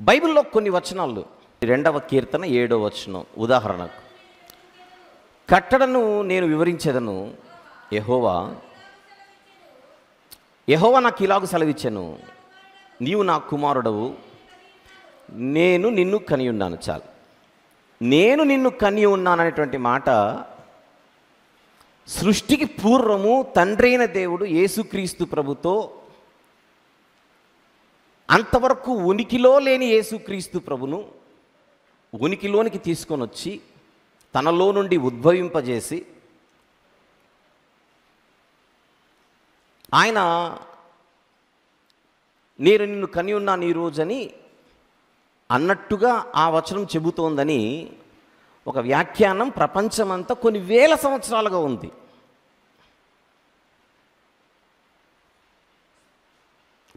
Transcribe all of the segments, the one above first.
బైబిల్లో కొన్ని వచనాలు 2వ కీర్తన 7వ వచనం ఉదాహరణకు, కట్టడను నేను వివరించేదను, యెహోవా నాకు ఇలాగు సెలవిచ్చాను, నీవు నా కుమారుడవు, నేను నిన్ను కని ఉన్నాను. చాలు, నేను నిన్ను కని ఉన్నాననేటువంటి మాట సృష్టికి పూర్వము తండ్రి అయిన దేవుడు యేసుక్రీస్తు ప్రభుతో, అంతవరకు ఉనికిలో లేని యేసుక్రీస్తు ప్రభును ఉనికిలోనికి తీసుకొని వచ్చి తనలో నుండి ఉద్భవింపజేసి ఆయన నేను నిన్ను కని ఉన్నాను ఈరోజని అన్నట్టుగా ఆ వచనం చెబుతోందని ఒక వ్యాఖ్యానం ప్రపంచమంతా కొన్ని వేల సంవత్సరాలుగా ఉంది.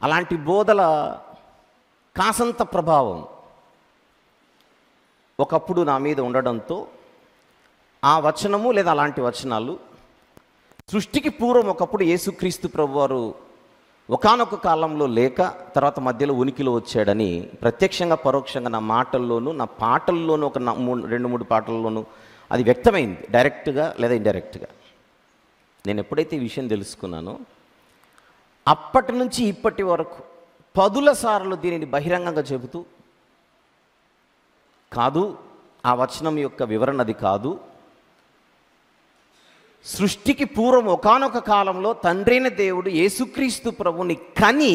అలాంటి బోధల కాసంత ప్రభావం ఒకప్పుడు నా మీద ఉండడంతో ఆ వచనము లేదా అలాంటి వచనాలు సృష్టికి పూర్వం ఒకప్పుడు యేసుక్రీస్తు ప్రభువారు ఒకానొక కాలంలో లేక తర్వాత మధ్యలో ఉనికిలో వచ్చాడని ప్రత్యక్షంగా పరోక్షంగా నా మాటల్లోనూ నా పాటల్లోనూ ఒక 2-3 పాటల్లోనూ అది వ్యక్తమైంది, డైరెక్ట్గా లేదా ఇండైరెక్ట్గా. నేను ఎప్పుడైతే ఈ విషయం తెలుసుకున్నానో అప్పటి నుంచి ఇప్పటి వరకు పదుల సార్లు దీనిని బహిరంగంగా చెబుతూ, కాదు ఆ వచనం యొక్క వివరణ అది కాదు, సృష్టికి పూర్వం ఒకానొక కాలంలో తండ్రైన దేవుడు యేసుక్రీస్తు ప్రభుని కని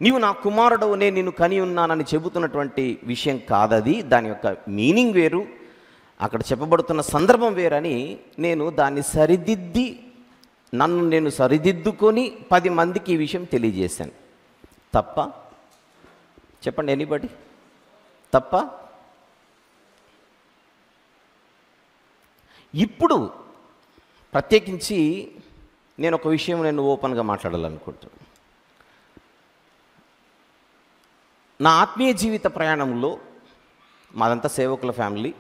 నీవు నా కుమారుడవు, నేను నిన్ను కని ఉన్నానని చెబుతున్నటువంటి విషయం కాదది. దాని యొక్క మీనింగ్ వేరు, అక్కడ చెప్పబడుతున్న సందర్భం వేరని నేను దాన్ని సరిదిద్ది, నన్ను నేను సరిదిద్దుకొని 10 మందికి ఈ విషయం తెలియజేశాను. తప్ప చెప్పండి, ఎనీబడి తప్ప? ఇప్పుడు ప్రత్యేకించి నేను ఒక విషయం ఓపెన్గా మాట్లాడాలనుకుంటున్నాను. నా ఆత్మీయ జీవిత ప్రయాణంలో మాదంతా సేవకుల family.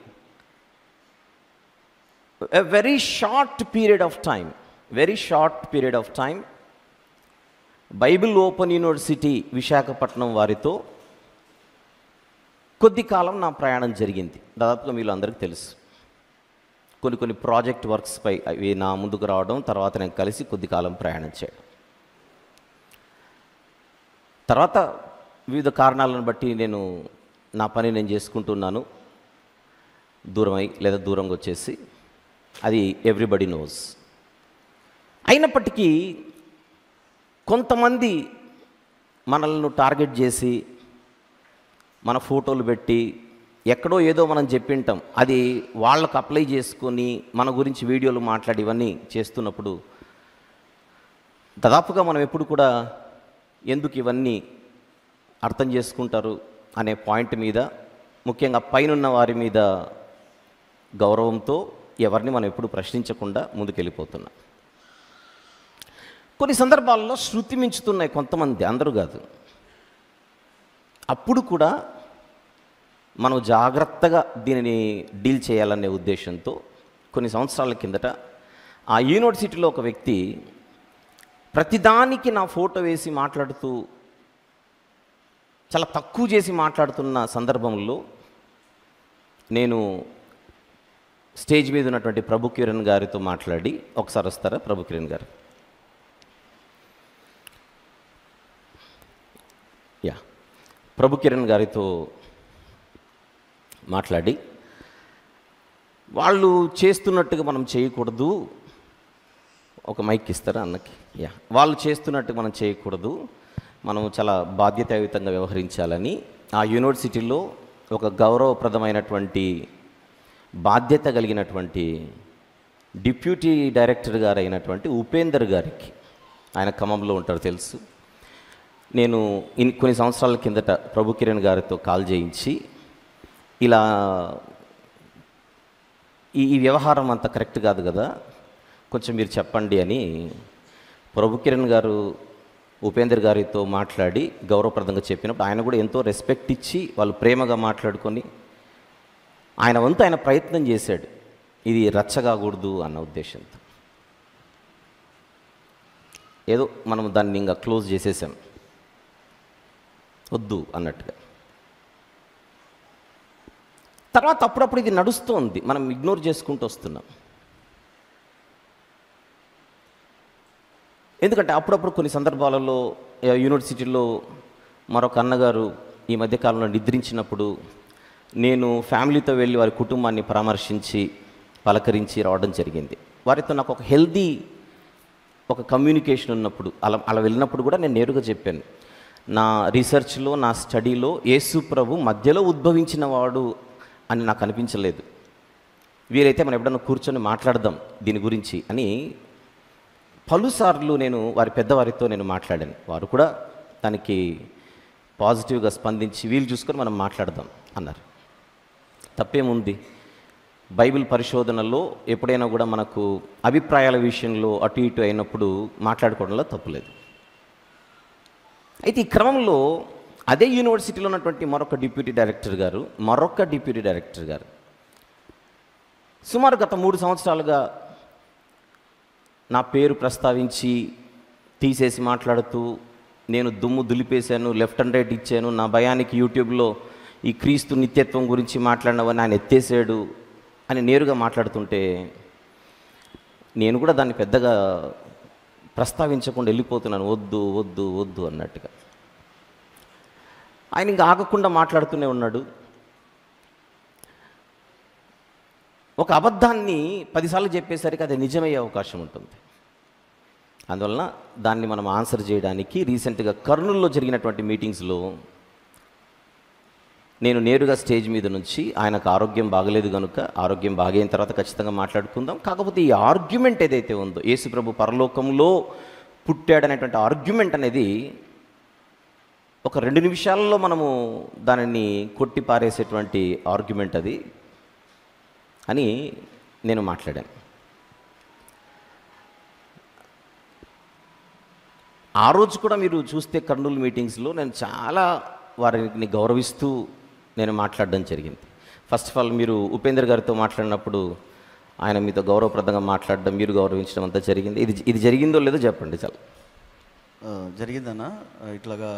Very short period of time Bible open university Visakhapatnam వారితో కొద్ది కాలం నా ప్రయాణం జరిగింది. దాదాపుగా మీరు అందరికీ తెలుసు. కొన్ని ప్రాజెక్ట్ వర్క్స్పై అవి నా ముందుకు రావడం, తర్వాత నేను కలిసి కొద్ది కాలం ప్రయాణం చేయడం, తర్వాత వివిధ కారణాలను బట్టి నేను నా పని నేను చేసుకుంటున్నాను, దూరమై లేదా దూరంగా వచ్చేసి, అది ఎవ్రీబడి నోస్. అయినప్పటికీ కొంతమంది మనల్ని టార్గెట్ చేసి మన ఫోటోలు పెట్టి ఎక్కడో ఏదో మనం చెప్పింటాం, అది వాళ్ళకు అప్లై చేసుకొని మన గురించి వీడియోలు మాట్లాడి ఇవన్నీ చేస్తున్నప్పుడు దాదాపుగా మనం ఎప్పుడు కూడా ఎందుకు ఇవన్నీ అర్థం చేసుకుంటారు అనే పాయింట్ మీద, ముఖ్యంగా పైనున్న వారి మీద గౌరవంతో ఎవరిని మనం ఎప్పుడు ప్రశ్నించకుండా ముందుకెళ్ళిపోతున్నాం. కొన్ని సందర్భాల్లో శృతి మించుతున్నాయి కొంతమంది, అందరూ కాదు. అప్పుడు కూడా మనం జాగ్రత్తగా దీనిని డీల్ చేయాలనే ఉద్దేశంతో కొన్ని సంవత్సరాల కిందట ఆ యూనివర్సిటీలో ఒక వ్యక్తి ప్రతిదానికి నా ఫోటో వేసి మాట్లాడుతూ చాలా తక్కువ చేసి మాట్లాడుతున్న సందర్భంలో నేను స్టేజ్ మీద ఉన్నటువంటి ప్రభు కిరణ్ గారితో మాట్లాడి, ఒకసారి వస్తారా ప్రభు కిరణ్ గారు? ప్రభు కిరణ్ గారితో మాట్లాడి, వాళ్ళు చేస్తున్నట్టుగా మనం చేయకూడదు, ఒక మైక్ ఇస్తారా అన్నకి? వాళ్ళు చేస్తున్నట్టుగా మనం చేయకూడదు, మనం చాలా బాధ్యతాయుతంగా వ్యవహరించాలని ఆ యూనివర్సిటీలో ఒక గౌరవప్రదమైనటువంటి బాధ్యత కలిగినటువంటి డిప్యూటీ డైరెక్టర్ గారు అయినటువంటి ఉపేందర్ గారికి, ఆయన ఖమ్మంలో ఉంటారు తెలుసు, నేను కొన్ని సంవత్సరాల కిందట ప్రభు కిరణ్ గారితో కాల్ చేయించి, ఇలా ఈ వ్యవహారం అంత కరెక్ట్ కాదు కదా, కొంచెం మీరు చెప్పండి అని ప్రభు కిరణ్ గారు ఉపేందర్ గారితో మాట్లాడి గౌరవప్రదంగా చెప్పినప్పుడు ఆయన కూడా ఎంతో రెస్పెక్ట్ ఇచ్చి వాళ్ళు ప్రేమగా మాట్లాడుకొని ఆయన వంతు ఆయన ప్రయత్నం చేశాడు, ఇది రచ్చగాకూడదు అన్న ఉద్దేశంతో. ఏదో మనం దాన్ని ఇంకా క్లోజ్ చేసేసాం, వద్దు అన్నట్టుగా. తర్వాత అప్పుడప్పుడు ఇది నడుస్తోంది, మనం ఇగ్నోర్ చేసుకుంటూ వస్తున్నాం. ఎందుకంటే అప్పుడప్పుడు కొన్ని సందర్భాలలో యూనివర్సిటీలో మరొక అన్నగారు ఈ మధ్యకాలంలో నిద్రించినప్పుడు నేను ఫ్యామిలీతో వెళ్ళి వారి కుటుంబాన్ని పరామర్శించి పలకరించి రావడం జరిగింది. వారితో నాకు ఒక హెల్దీ ఒక కమ్యూనికేషన్ ఉన్నప్పుడు అలా వెళ్ళినప్పుడు కూడా నేను నేరుగా చెప్పాను, నా రీసెర్చ్లో నా స్టడీలో యేసు ప్రభు మధ్యలో ఉద్భవించిన వాడు అని నాకు అనిపించలేదు. వీరైతే మనం ఎప్పుడన్నా కూర్చొని మాట్లాడదాం దీని గురించి అని పలుసార్లు నేను వారి పెద్దవారితో నేను మాట్లాడాను. వారు కూడా దానికి పాజిటివ్గా స్పందించి వీలు చూసుకొని మనం మాట్లాడదాం అన్నారు. తప్పేముంది, బైబిల్ పరిశోధనలో ఎప్పుడైనా కూడా మనకు అభిప్రాయాల విషయంలో అటు ఇటు అయినప్పుడు మాట్లాడుకోవడంలో తప్పులేదు. అయితే ఈ క్రమంలో అదే యూనివర్సిటీలో ఉన్నటువంటి మరొక డిప్యూటీ డైరెక్టర్ గారు సుమారు గత 3 సంవత్సరాలుగా నా పేరు ప్రస్తావించి తీసేసి మాట్లాడుతూ, నేను దుమ్ము దులిపేశాను, లెఫ్ట్ అండ్ రైట్ ఇచ్చాను, నా భయానికి యూట్యూబ్లో ఈ క్రీస్తు నిత్యత్వం గురించి మాట్లాడినవని ఆయన ఎత్తేసాడు అని నేరుగా మాట్లాడుతుంటే నేను కూడా దాన్ని పెద్దగా ప్రస్తావించకుండా వెళ్ళిపోతున్నాను, వద్దు వద్దు వద్దు అన్నట్టుగా. ఆయన ఇంకా ఆగకుండా మాట్లాడుతూనే ఉన్నాడు. ఒక అబద్ధాన్ని 10 సార్లు చెప్పేసరికి అది నిజమయ్యే అవకాశం ఉంటుంది. అందువలన దాన్ని మనం ఆన్సర్ చేయడానికి రీసెంట్గా కర్నూలులో జరిగినటువంటి మీటింగ్స్లో నేను నేరుగా స్టేజ్ మీద నుంచి ఆయనకు ఆరోగ్యం బాగలేదు కనుక ఆరోగ్యం బాగైన తర్వాత ఖచ్చితంగా మాట్లాడుకుందాం, కాకపోతే ఈ ఆర్గ్యుమెంట్ ఏదైతే ఉందో యేసు ప్రభు పరలోకంలో పుట్టాడనేటువంటి ఆర్గ్యుమెంట్ అనేది ఒక 2 నిమిషాల్లో మనము దానిని కొట్టి పారేసేటువంటి ఆర్గ్యుమెంట్ అది అని నేను మాట్లాడాను. ఆ రోజు కూడా మీరు చూస్తే కర్నూలు మీటింగ్స్లో నేను చాలా వారిని గౌరవిస్తూ నేను మాట్లాడడం జరిగింది. ఫస్ట్ ఆఫ్ ఆల్ మీరు ఉపేంద్ర గారితో మాట్లాడినప్పుడు ఆయన మీతో గౌరవప్రదంగా మాట్లాడడం, మీరు గౌరవించడం అంతా జరిగింది. ఇది జరిగిందో లేదో చెప్పండి. చాలా జరిగిందన్న. ఇట్లాగా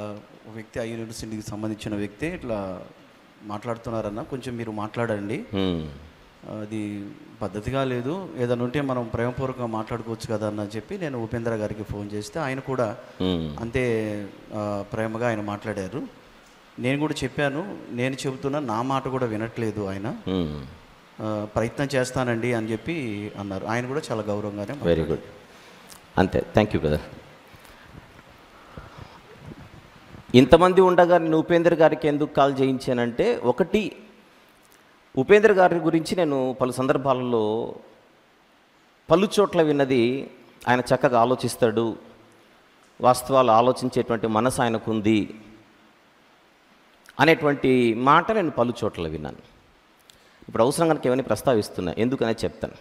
ఒక వ్యక్తి ఆ యూనివర్సిటీకి సంబంధించిన వ్యక్తి ఇట్లా మాట్లాడుతున్నారన్న, కొంచెం మీరు మాట్లాడండి, అది పద్ధతిగా లేదు, ఏదైనా ఉంటే మనం ప్రేమపూర్వకంగా మాట్లాడుకోవచ్చు కదా అని చెప్పి నేను ఉపేంద్ర గారికి ఫోన్ చేస్తే ఆయన కూడా అంతే ప్రేమగా ఆయన మాట్లాడారు. నేను కూడా చెప్పాను, నేను చెబుతున్నా నా మాట కూడా వినట్లేదు ఆయన, ప్రయత్నం చేస్తానండి అని చెప్పి అన్నారు. ఆయన కూడా చాలా గౌరవంగానే. వెరీ గుడ్, అంతే. Thank you brother. ఇంతమంది ఉండగా నేను ఉపేంద్ర గారికి ఎందుకు కాల్ చేయించానంటే, ఒకటి ఉపేంద్ర గారి గురించి నేను పలు సందర్భాలలో పలు చోట్ల విన్నది, ఆయన చక్కగా ఆలోచిస్తాడు, వాస్తవాలు ఆలోచించేటువంటి మనసు ఆయనకు ఉంది అనేటువంటి మాట నేను పలు చోట్ల విన్నాను. ఇప్పుడు అవసరం కనుక ఏమని ప్రస్తావిస్తున్నా, ఎందుకనే చెప్తాను.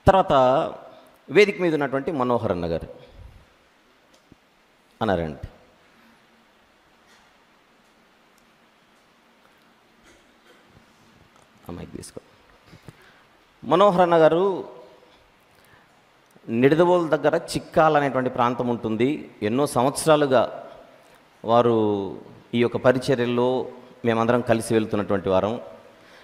తర్వాత వేదిక మీద ఉన్నటువంటి మనోహర్ అన్న గారు అన్నారండి, అమ్మాయికి తీసుకో. మనోహర్ అన్న గారు నిడదవోలు దగ్గర చిక్కాల అనేటువంటి ప్రాంతం ఉంటుంది. ఎన్నో సంవత్సరాలుగా వారు ఈ యొక్క పరిచర్యల్లో మేమందరం కలిసి వెళ్తున్నటువంటి వారం.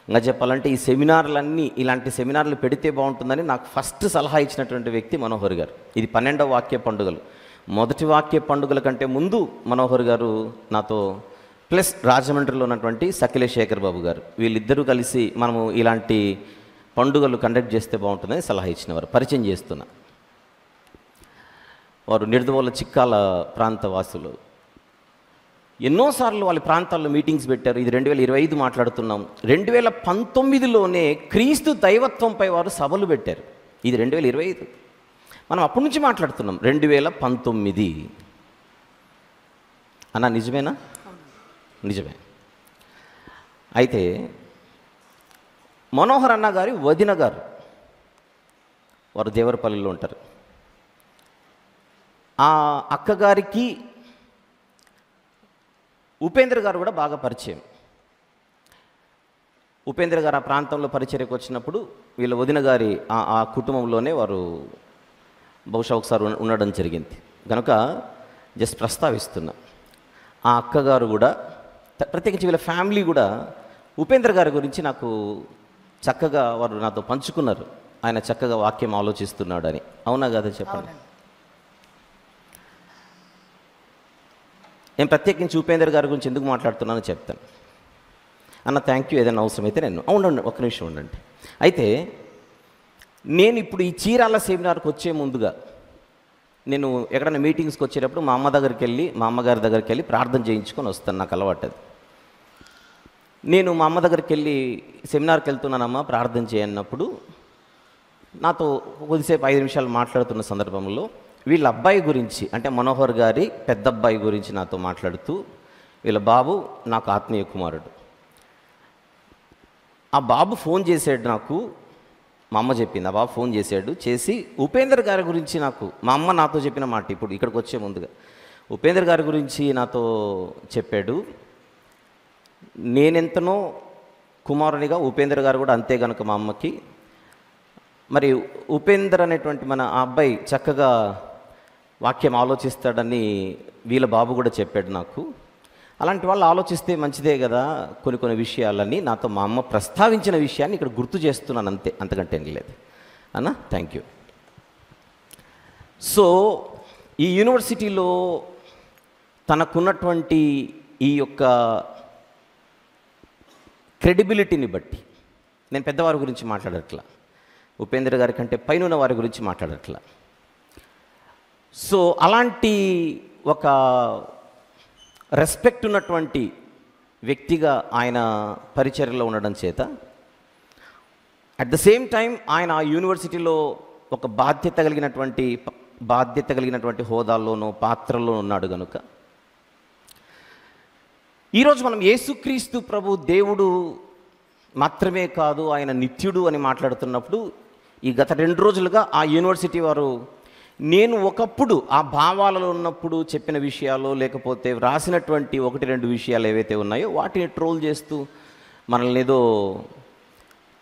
ఇంకా చెప్పాలంటే ఈ సెమినార్లన్నీ, ఇలాంటి సెమినార్లు పెడితే బాగుంటుందని నాకు ఫస్ట్ సలహా ఇచ్చినటువంటి వ్యక్తి మనోహర్ గారు. ఇది 12వ వాక్య పండుగలు. మొదటి వాక్య పండుగల కంటే ముందు మనోహర్ గారు నాతో, ప్లస్ రాజమండ్రిలో ఉన్నటువంటి సకిలే శేఖర్ బాబు గారు, వీళ్ళిద్దరూ కలిసి మనము ఇలాంటి పండుగలు కండక్ట్ చేస్తే బాగుంటుందని సలహా ఇచ్చినవారు. పరిచయం చేస్తున్నా. వారు నిడదవోలు చిక్కాల ప్రాంత వాసులు. ఎన్నోసార్లు వాళ్ళ ప్రాంతాల్లో మీటింగ్స్ పెట్టారు. ఇది 2025 మాట్లాడుతున్నాం. 2019లోనే క్రీస్తు దైవత్వంపై వారు సభలు పెట్టారు. ఇది 2025, మనం అప్పటి నుంచి మాట్లాడుతున్నాం. 2019 అన్న, నిజమేనా? నిజమే. అయితే మనోహర్ అన్న గారి వదిన గారు, వారు దేవరపల్లిలో ఉంటారు. ఆ అక్కగారికి ఉపేంద్ర గారు కూడా బాగా పరిచయం. ఉపేంద్ర గారు ఆ ప్రాంతంలో పరిచర్యకు వచ్చినప్పుడు వీళ్ళ వదిన గారి ఆ కుటుంబంలోనే వారు బహుశా ఒకసారి ఉండడం జరిగింది కనుక జస్ట్ ప్రస్తావిస్తున్నా. ఆ అక్కగారు కూడా, ప్రత్యేకించి వీళ్ళ ఫ్యామిలీ కూడా ఉపేంద్ర గారి గురించి నాకు చక్కగా వారు నాతో పంచుకున్నారు. ఆయన చక్కగా వాక్యం ఆలోచిస్తున్నాడని. అవునా కదా చెప్పండి. నేను ప్రత్యేకించి ఉపేంద్ర గారి గురించి ఎందుకు మాట్లాడుతున్నానో చెప్తాను. అన్న థ్యాంక్ యూ, ఏదైనా అవసరమైతే నేను ఉండండి, ఒక్క నిమిషం ఉండండి. అయితే నేను ఇప్పుడు ఈ చీరాల సెమినార్కి వచ్చే ముందుగా నేను ఎక్కడైనా మీటింగ్స్కి వచ్చేటప్పుడు మా అమ్మగారి దగ్గరికి వెళ్ళి ప్రార్థన చేయించుకొని వస్తాను. నాకు అలవాటు అది. నేను మా అమ్మ దగ్గరికి వెళ్ళి సెమినార్కి వెళ్తున్నానమ్మా ప్రార్థన చేయన్నప్పుడు నాతో కొద్దిసేపు 5 నిమిషాలు మాట్లాడుతున్న సందర్భంలో వీళ్ళ అబ్బాయి గురించి, అంటే మనోహర్ గారి పెద్ద అబ్బాయి గురించి నాతో మాట్లాడుతూ, వీళ్ళ బాబు నాకు ఆత్మీయ కుమారుడు, ఆ బాబు ఫోన్ చేశాడు నాకు. మా అమ్మ చెప్పింది, ఆ బాబు ఫోన్ చేసి ఉపేంద్ర గారి గురించి నాకు, మా అమ్మ నాతో చెప్పిన మాట ఇప్పుడు ఇక్కడికి వచ్చే ముందుగా ఉపేంద్ర గారి గురించి నాతో చెప్పాడు. నేనెంతనో కుమారునిగా ఉపేంద్ర గారు కూడా అంతే కనుక మా అమ్మకి. మరి ఉపేంద్ర అనేటువంటి మన ఆ అబ్బాయి చక్కగా వాక్యం ఆలోచిస్తాడని వీళ్ళ బాబు కూడా చెప్పాడు నాకు. అలాంటి వాళ్ళు ఆలోచిస్తే మంచిదే కదా కొన్ని విషయాలని నాతో మా అమ్మ ప్రస్తావించిన విషయాన్ని ఇక్కడ గుర్తు చేస్తున్నాను, అంతే, అంతకంటే ఏం లేదు అన్న. Thank you. సో ఈ యూనివర్సిటీలో తనకున్నటువంటి ఈ యొక్క క్రెడిబిలిటీని బట్టి, నేను పెద్దవారి గురించి మాట్లాడట్లా, ఉపేంద్ర గారి కంటే పైన వారి గురించి మాట్లాడట్లా. సో అలాంటి ఒక రెస్పెక్ట్ ఉన్నటువంటి వ్యక్తిగా ఆయన పరిచర్యలో ఉండడం చేత, అట్ ద సేమ్ టైం ఆయన ఆ యూనివర్సిటీలో ఒక బాధ్యత కలిగినటువంటి హోదాల్లోనూ పాత్రలో ఉన్నాడు కనుక ఈరోజు మనం యేసుక్రీస్తు ప్రభు దేవుడు మాత్రమే కాదు, ఆయన నిత్యుడు అని మాట్లాడుతున్నప్పుడు ఈ గత 2 రోజులుగా ఆ యూనివర్సిటీ వారు నేను ఒకప్పుడు ఆ భావాలలో ఉన్నప్పుడు చెప్పిన విషయాలు, లేకపోతే వ్రాసినటువంటి 1-2 విషయాలు ఏవైతే ఉన్నాయో వాటిని ట్రోల్ చేస్తూ మనల్ని ఏదో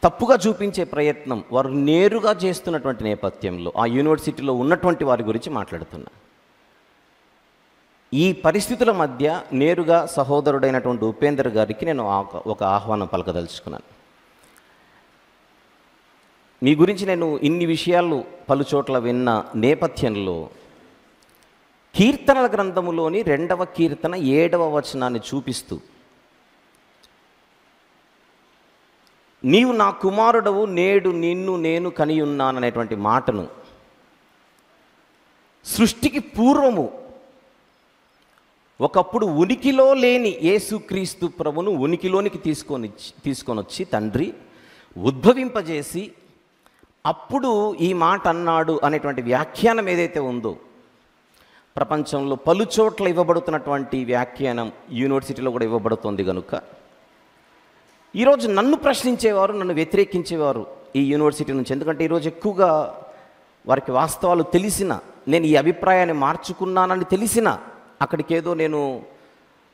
తప్పుగా చూపించే ప్రయత్నం వారు నేరుగా చేస్తున్నటువంటి నేపథ్యంలో ఆ యూనివర్సిటీలో ఉన్నటువంటి వారి గురించి మాట్లాడుతున్నా. ఈ పరిస్థితుల మధ్య నేరుగా సహోదరుడైనటువంటి ఉపేంద్ర గారికి నేను ఒక ఆహ్వానం పలకదలుచుకున్నాను. మీ గురించి నేను ఇన్ని విషయాలు పలుచోట్ల విన్న నేపథ్యంలో కీర్తనల గ్రంథములోని 2వ కీర్తన 7వ వచనాన్ని చూపిస్తూ, నీవు నా కుమారుడవు, నేడు నిన్ను నేను కనియున్నాననేటువంటి మాటను సృష్టికి పూర్వము ఒకప్పుడు ఉనికిలో లేని యేసుక్రీస్తు ప్రభును ఉనికిలోనికి తీసుకొని వచ్చి తండ్రి ఉద్భవింపజేసి అప్పుడు ఈ మాట అన్నాడు అనేటువంటి వ్యాఖ్యానం ఏదైతే ఉందో, ప్రపంచంలో పలుచోట్ల ఇవ్వబడుతున్నటువంటి వ్యాఖ్యానం యూనివర్సిటీలో కూడా ఇవ్వబడుతుంది కనుక ఈరోజు నన్ను ప్రశ్నించేవారు, నన్ను వ్యతిరేకించేవారు ఈ యూనివర్సిటీ నుంచి. ఎందుకంటే ఈరోజు ఎక్కువగా వారికి వాస్తవాలు తెలిసిన, నేను ఈ అభిప్రాయాన్ని మార్చుకున్నానని తెలిసిన, అక్కడికేదో నేను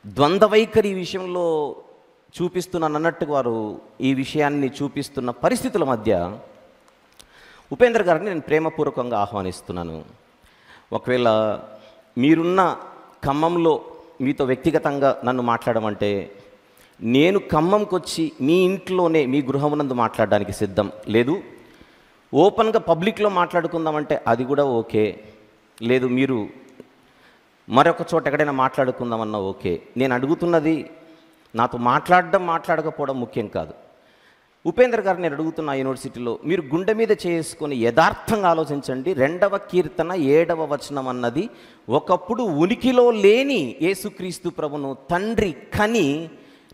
ద్వంద్వ వైఖరి విషయంలో చూపిస్తున్నాను అన్నట్టుగా వారు ఈ విషయాన్ని చూపిస్తున్న పరిస్థితుల మధ్య ఉపేంద్ర గారిని నేను ప్రేమపూర్వకంగా ఆహ్వానిస్తున్నాను. ఒకవేళ మీరున్న ఖమ్మంలో మీతో వ్యక్తిగతంగా నన్ను మాట్లాడమంటే నేను ఖమ్మంకి వచ్చి మీ ఇంట్లోనే మీ గృహమునందు మాట్లాడడానికి సిద్ధం. లేదు ఓపెన్గా పబ్లిక్లో మాట్లాడుకుందామంటే అది కూడా ఓకే. లేదు మీరు మరొక చోట ఎక్కడైనా మాట్లాడుకుందామన్నా ఓకే. నేను అడుగుతున్నది నాతో మాట్లాడకపోవడం ముఖ్యం కాదు. ఉపేంద్ర గారు నేను అడుగుతున్న యూనివర్సిటీలో మీరు గుండె మీద చేసుకొని యథార్థంగా ఆలోచించండి. 2వ కీర్తన 7వ వచనం అన్నది ఒకప్పుడు ఉనికిలో లేని యేసుక్రీస్తు ప్రభును తండ్రి కని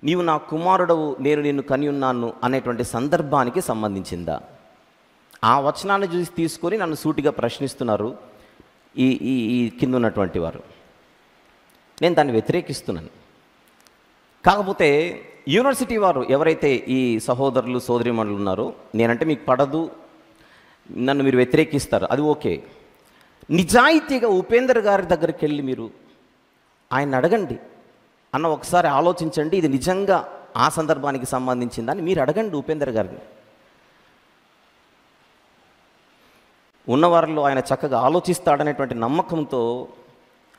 నీవు నా కుమారుడవు, నేను నిన్ను కని ఉన్నాను అనేటువంటి సందర్భానికి సంబంధించిందా? ఆ వచనాన్ని చూసి తీసుకొని నన్ను సూటిగా ప్రశ్నిస్తున్నారు ఈ కింద ఉన్నటువంటి వారు. నేను దాన్ని వ్యతిరేకిస్తున్నాను. కాకపోతే యూనివర్సిటీ వారు ఎవరైతే ఈ సహోదరులు సోదరీమణులు ఉన్నారో, నేనంటే మీకు పడదు, నన్ను మీరు వ్యతిరేకిస్తారు, అది ఓకే. నిజాయితీగా ఉపేంద్ర గారి దగ్గరికి వెళ్ళి మీరు ఆయన అడగండి, అన్న ఒకసారి ఆలోచించండి, ఇది నిజంగా ఆ సందర్భానికి సంబంధించిందని మీరు అడగండి ఉపేంద్ర గారిని. ఉన్నవారిలో ఆయన చక్కగా ఆలోచిస్తాడనేటువంటి నమ్మకంతో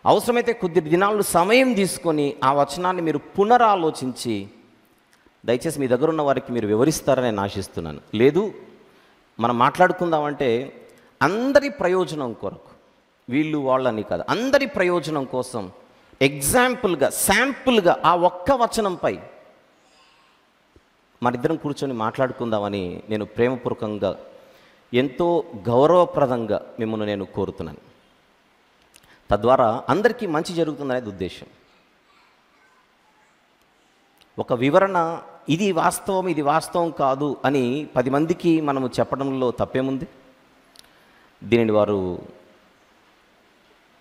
అవసరమైతే కొద్ది దినాలు సమయం తీసుకొని ఆ వచనాన్ని మీరు పునరాలోచించి దయచేసి మీ దగ్గర ఉన్న వారికి మీరు వివరిస్తారని నేను ఆశిస్తున్నాను. లేదు మనం మాట్లాడుకుందామంటే అందరి ప్రయోజనం కొరకు, వీళ్ళు వాళ్ళని కాదు, అందరి ప్రయోజనం కోసం ఎగ్జాంపుల్గా, శాంపుల్గా ఆ ఒక్క వచనంపై మనిద్దరం కూర్చొని మాట్లాడుకుందామని నేను ప్రేమపూర్వకంగా, ఎంతో గౌరవప్రదంగా మిమ్మల్ని నేను కోరుతున్నాను. తద్వారా అందరికీ మంచి జరుగుతుందనేది ఉద్దేశం. ఒక వివరణ, ఇది వాస్తవం ఇది వాస్తవం కాదు అని 10 మందికి మనము చెప్పడంలో తప్పేముంది? దీనిని వారు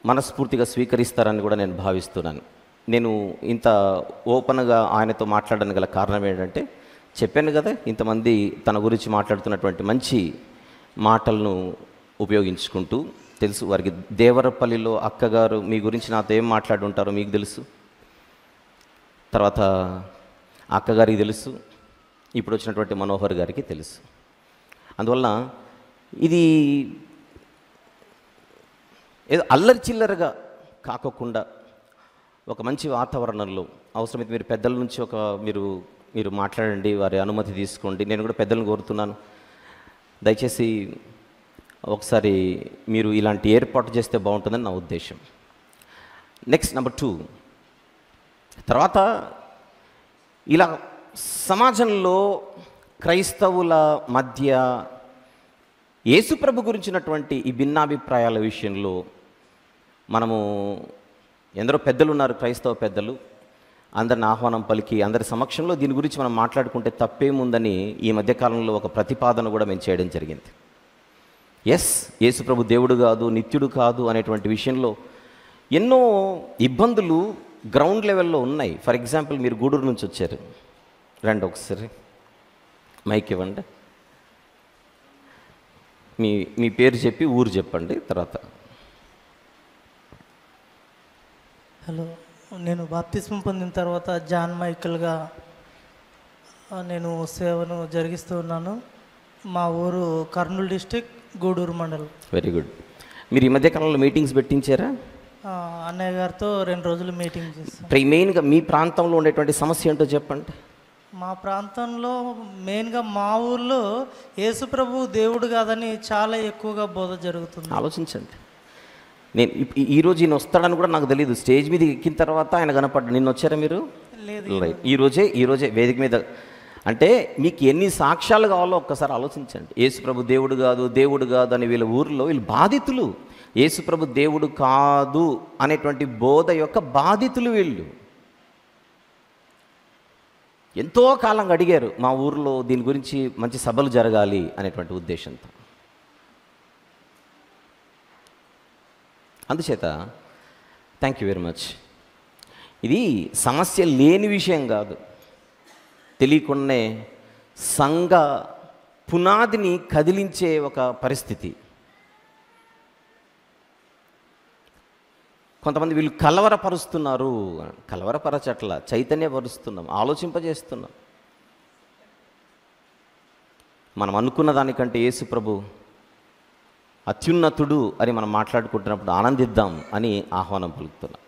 మనస్ఫూర్తిగా స్వీకరిస్తారని కూడా నేను భావిస్తున్నాను. నేను ఇంత ఓపెన్గా ఆయనతో మాట్లాడడానికి గల కారణం ఏంటంటే, చెప్పాను కదా, ఇంతమంది తన గురించి మాట్లాడుతున్నటువంటి మంచి మాటలను ఉపయోగించుకుంటూ, తెలుసు వారికి దేవరపల్లిలో అక్కగారు మీ గురించి నాతో ఏం మాట్లాడి ఉంటారో మీకు తెలుసు, తర్వాత అక్కగారికి తెలుసు, ఇప్పుడు వచ్చినటువంటి మనోహర్ గారికి తెలుసు. అందువలన ఇది ఏదో అల్లరి చిల్లరగా కాకోకుండా ఒక మంచి వాతావరణంలో, అవసరమైతే మీరు పెద్దల నుంచి మీరు మాట్లాడండి, వారి అనుమతి తీసుకోండి. నేను కూడా పెద్దలను కోరుతున్నాను, దయచేసి ఒకసారి మీరు ఇలాంటి ఏర్పాటు చేస్తే బాగుంటుందని నా ఉద్దేశం. నెక్స్ట్ నెంబర్ 2, తర్వాత ఇలా సమాజంలో క్రైస్తవుల మధ్య యేసుప్రభు గురించినటువంటి ఈ భిన్నాభిప్రాయాల విషయంలో మనము, ఎందరో పెద్దలు ఉన్నారు, క్రైస్తవ పెద్దలు, అందరిని ఆహ్వానం పలికి అందరి సమక్షంలో దీని గురించి మనం మాట్లాడుకుంటే తప్పేముందని ఈ మధ్యకాలంలో ఒక ప్రతిపాదన కూడా మేము చేయడం జరిగింది. ఎస్, యేసుప్రభు దేవుడు కాదు, నిత్యుడు కాదు అనేటువంటి విషయంలో ఎన్నో ఇబ్బందులు గ్రౌండ్ లెవెల్లో ఉన్నాయి. ఫర్ ఎగ్జాంపుల్, మీరు గూడూరు నుంచి వచ్చారు, రండి ఒకసారి మైక్ ఇవ్వండి, మీ పేరు చెప్పి ఊరు చెప్పండి తర్వాత. హలో, నేను బాప్తిస్మం పొందిన తర్వాత జాన్ మైకల్గా నేను సేవను జరిగిస్తూ ఉన్నాను. మా ఊరు కర్నూలు డిస్టిక్, గూడూరు మండలం. Very good. మీరు ఈ మధ్యకాలంలో మీటింగ్స్ పెట్టించారా? అన్నయ్య గారితో 2 రోజులు మీటింగ్ చేస్తాం. మెయిన్గా మీ ప్రాంతంలో ఉండేటువంటి సమస్య ఏంటో చెప్పండి. మా ప్రాంతంలో మెయిన్గా మా ఊర్లో యేసుప్రభు దేవుడు కాదని చాలా ఎక్కువగా బోధ జరుగుతుంది. ఆలోచించండి. నేను ఈరోజు ఈయన వస్తాడని కూడా నాకు తెలియదు. స్టేజ్ మీద ఎక్కిన తర్వాత ఆయన కనపడ్డా. నిన్న వచ్చారా మీరు? లేదు. రైట్. ఈరోజే వేదిక మీద. అంటే మీకు ఎన్ని సాక్ష్యాలు కావాలో ఒక్కసారి ఆలోచించండి. యేసుప్రభు దేవుడు కాదు అని వీళ్ళ ఊరిలో వీళ్ళు బాధితులు. యేసుప్రభు దేవుడు కాదు అనేటువంటి బోధ యొక్క బాధితులు వీళ్ళు. ఎంతో కాలంగా అడిగారు మా ఊరిలో దీని గురించి మంచి సభలు జరగాలి అనేటువంటి ఉద్దేశంతో. అందుచేత థ్యాంక్ యూ వెరీ మచ్. ఇది సమస్య లేని విషయం కాదు, తెలియకుండానే సంఘ పునాదిని కదిలించే ఒక పరిస్థితి. కొంతమంది వీళ్ళు కలవరపరుస్తున్నారు. కలవరపరచట్ల, చైతన్యపరుస్తున్నాం, ఆలోచింపజేస్తున్నాం. మనం అనుకున్న దానికంటే యేసు ప్రభు అత్యున్నతుడు అని మనం మాట్లాడుకుంటున్నప్పుడు ఆనందిద్దాం అని ఆహ్వానం పలుకుతున్నాం.